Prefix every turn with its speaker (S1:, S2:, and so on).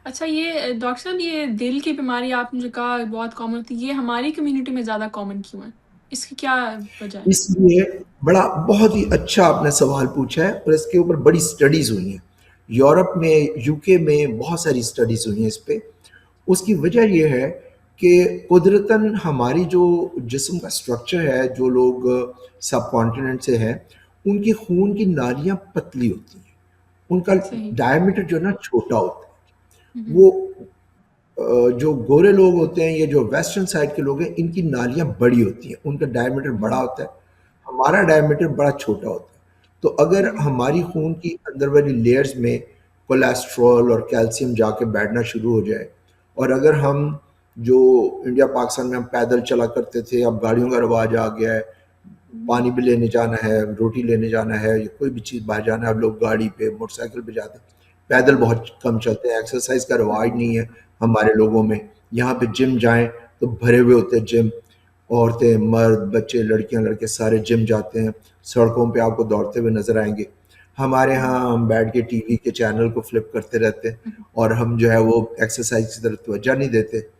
S1: اچھا یہ ڈاکٹر صاحب یہ دل کی بیماری آپ نے جو کہا بہت کامن ہوتی ہے، یہ ہماری کمیونٹی میں زیادہ کامن کیوں ہے؟ اس کی کیا وجہ ہے؟
S2: اس لیے بہت ہی اچھا آپ نے سوال پوچھا ہے، اور اس کے اوپر بڑی سٹڈیز ہوئی ہیں یورپ میں، یو کے میں بہت ساری سٹڈیز ہوئی ہیں اس پہ۔ اس کی وجہ یہ ہے کہ قدرتاً ہماری جو جسم کا سٹرکچر ہے، جو لوگ سب کانٹیننٹ سے ہیں ان کی خون کی نالیاں پتلی ہوتی ہیں، ان کا
S1: صحیح۔
S2: ڈائمیٹر جو ہے نا چھوٹا ہوتا ہے۔
S1: ہوں،
S2: وہ جو گورے لوگ ہوتے ہیں، یہ جو ویسٹرن سائڈ کے لوگ ہیں، ان کی نالیاں بڑی ہوتی ہیں، ان کا ڈائمیٹر بڑا
S1: ہوں،
S2: ہوتا ہے، ہمارا ڈائمیٹر بڑا چھوٹا ہوتا ہے۔ تو اگر
S1: ہوں،
S2: ہماری خون کی اندر والی لیئرز میں کولیسٹرول اور کیلشیم جا کے بیٹھنا شروع ہو جائے، اور اگر ہم جو انڈیا پاکستان میں ہم پیدل چلا کرتے تھے، اب گاڑیوں کا رواج آ گیا ہے،
S1: ہوں،
S2: پانی بھی لینے جانا ہے، روٹی لینے جانا ہے، یا کوئی بھی چیز باہر جانا ہے، اب لوگ گاڑی پہ موٹر سائیکل پہ جاتے ہیں، پیدل بہت کم چلتے ہیں، ایکسرسائز کا رواج
S1: ہوں،
S2: نہیں ہے ہمارے لوگوں میں۔ یہاں پہ جم جائیں تو بھرے ہوئے ہوتے ہیں جم، عورتیں، مرد، بچے، لڑکیاں، لڑکے سارے جم جاتے ہیں، سڑکوں پہ آپ کو دوڑتے ہوئے نظر آئیں گے۔ ہمارے
S1: ہوں،
S2: ہاں ہم بیٹھ کے ٹی وی کے چینل کو فلپ کرتے رہتے ہیں،
S1: ہوں۔
S2: اور ہم جو ہے وہ ایکسرسائز کی طرف توجہ نہیں دیتے۔